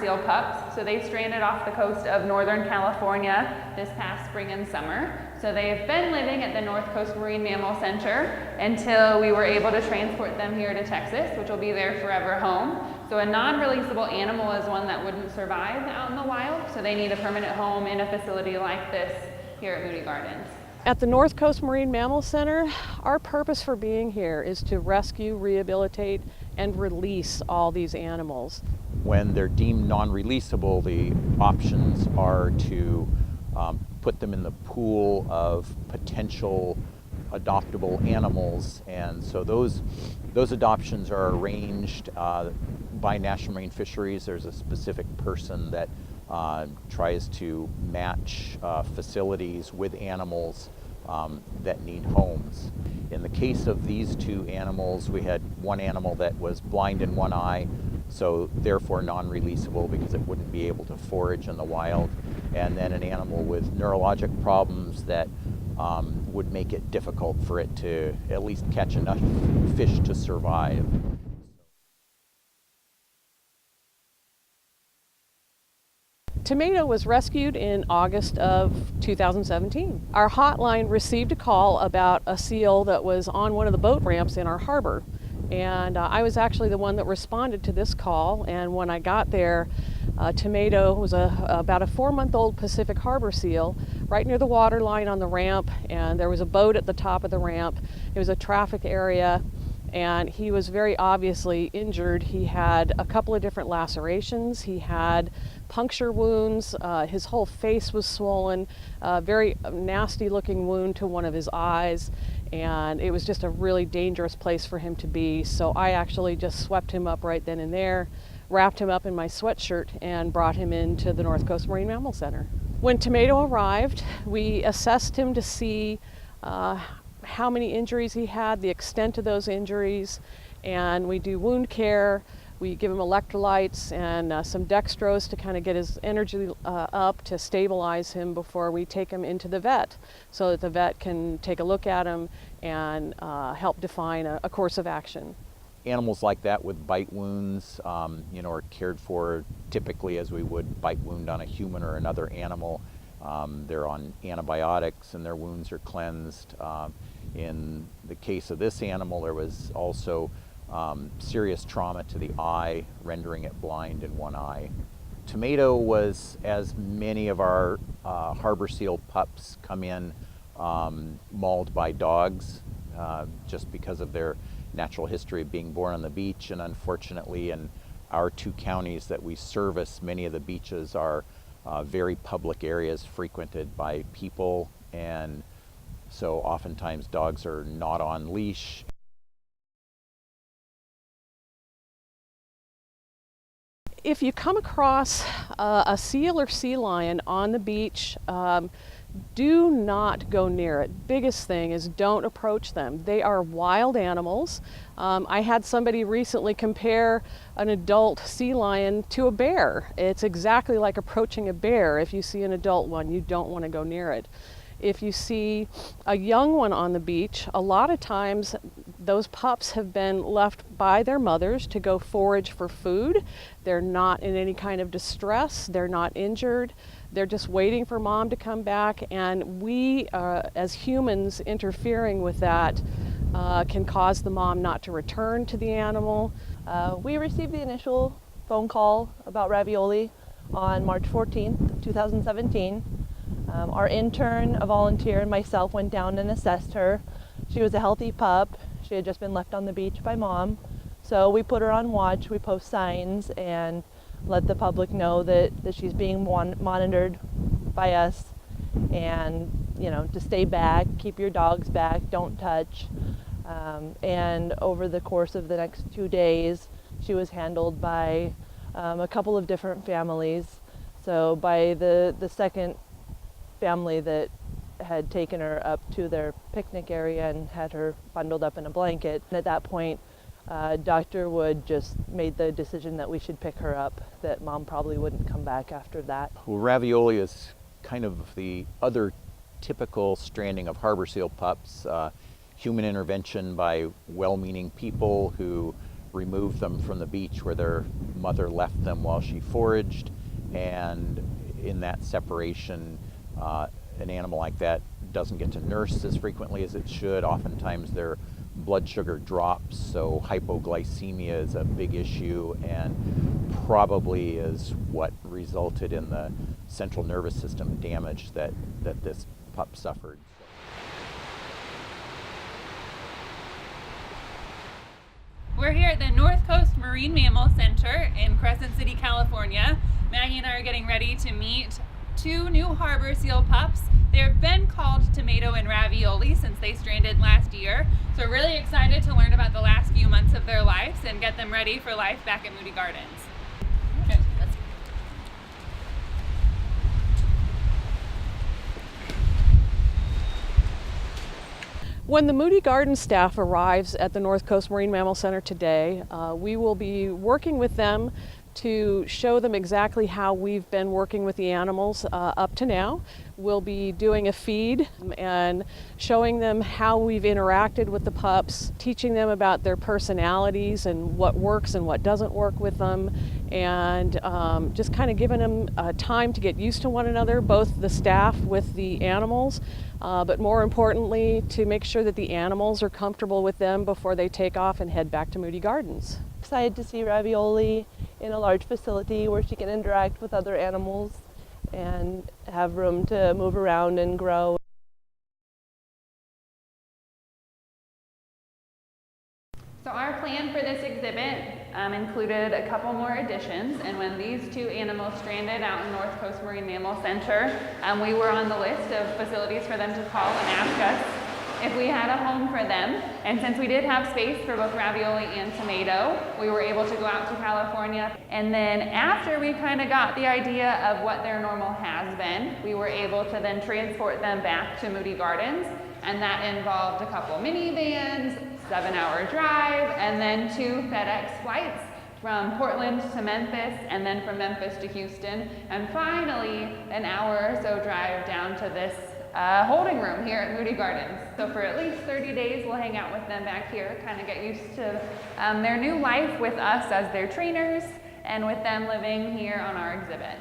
seal pups. So they stranded off the coast of Northern California this past spring and summer. So they've been living at the Northcoast Marine Mammal Center until we were able to transport them here to Texas, which will be their forever home. So a non-releasable animal is one that wouldn't survive out in the wild, so they need a permanent home in a facility like this here at Moody Gardens. At the Northcoast Marine Mammal Center, our purpose for being here is to rescue, rehabilitate, and release all these animals. When they're deemed non-releasable, the options are to put them in the pool of potential adoptable animals, and so those adoptions are arranged by National Marine Fisheries. There's a specific person that tries to match facilities with animals that need homes. In the case of these two animals, we had one animal that was blind in one eye, so therefore non-releasable because it wouldn't be able to forage in the wild, and then an animal with neurologic problems that would make it difficult for it to at least catch enough fish to survive. Tomato was rescued in August of 2017. Our hotline received a call about a seal that was on one of the boat ramps in our harbor. And I was actually the one that responded to this call, and when I got there, Tomato was about a 4-month-old Pacific Harbor seal right near the water line on the ramp, and there was a boat at the top of the ramp. It was a traffic area, and he was very obviously injured. He had a couple of different lacerations. He had puncture wounds. His whole face was swollen, a very nasty looking wound to one of his eyes, and it was just a really dangerous place for him to be. So I actually just swept him up right then and there, wrapped him up in my sweatshirt, and brought him into the Northcoast Marine Mammal Center. When Tomato arrived, we assessed him to see how many injuries he had, the extent of those injuries, and we do wound care. We give him electrolytes and some dextrose to kind of get his energy up to stabilize him before we take him into the vet, so that the vet can take a look at him and help define a course of action. Animals like that with bite wounds, are cared for typically as we would bite wound on a human or another animal. They're on antibiotics and their wounds are cleansed. In the case of this animal, there was also serious trauma to the eye, rendering it blind in one eye. Tomato was, as many of our harbor seal pups come in, mauled by dogs just because of their natural history of being born on the beach, and unfortunately in our two counties that we service, many of the beaches are very public areas frequented by people, and so oftentimes dogs are not on leash. If you come across a seal or sea lion on the beach, do not go near it. Biggest thing is don't approach them. They are wild animals. I had somebody recently compare an adult sea lion to a bear. It's exactly like approaching a bear. If you see an adult one, you don't want to go near it. If you see a young one on the beach, a lot of times those pups have been left by their mothers to go forage for food. They're not in any kind of distress. They're not injured. They're just waiting for mom to come back, and we, as humans, interfering with that can cause the mom not to return to the animal. We received the initial phone call about Ravioli on March 14th, 2017. Our intern, a volunteer, and myself went down and assessed her. She was a healthy pup. She had just been left on the beach by mom. So we put her on watch, we post signs, and let the public know that she's being monitored by us, and to stay back, keep your dogs back, don't touch. And over the course of the next 2 days, she was handled by a couple of different families. So by the second family that had taken her up to their picnic area and had her bundled up in a blanket, and at that point Dr. Wood just made the decision that we should pick her up, that mom probably wouldn't come back after that. Well, Ravioli is kind of the other typical stranding of harbor seal pups. Human intervention by well-meaning people who removed them from the beach where their mother left them while she foraged, and in that separation, an animal like that doesn't get to nurse as frequently as it should. Oftentimes their blood sugar drops, so hypoglycemia is a big issue and probably is what resulted in the central nervous system damage that this pup suffered. We're here at the Northcoast Marine Mammal Center in Crescent City, California. Maggie and I are getting ready to meet two new harbor seal pups. They've been called Tomato and Ravioli since they stranded last year. So we're really excited to learn about the last few months of their lives and get them ready for life back at Moody Gardens. Okay, let's When the Moody Gardens staff arrives at the Northcoast Marine Mammal Center today, we will be working with them to show them exactly how we've been working with the animals up to now. We'll be doing a feed and showing them how we've interacted with the pups, teaching them about their personalities and what works and what doesn't work with them, and just kind of giving them time to get used to one another, both the staff with the animals, but more importantly, to make sure that the animals are comfortable with them before they take off and head back to Moody Gardens. Excited to see Ravioli in a large facility where she can interact with other animals and have room to move around and grow. So our plan for this exhibit included a couple more additions, and when these two animals stranded out in Northcoast Marine Mammal Center, we were on the list of facilities for them to call and ask us if we had a home for them. And since we did have space for both Ravioli and Tomato, we were able to go out to California. And then after we kind of got the idea of what their normal has been, we were able to then transport them back to Moody Gardens. And that involved a couple minivans, 7-hour drive, and then 2 FedEx flights from Portland to Memphis, and then from Memphis to Houston, and finally an hour or so drive down to this holding room here at Moody Gardens. So for at least 30 days, we'll hang out with them back here, kind of get used to their new life with us as their trainers, and with them living here on our exhibit.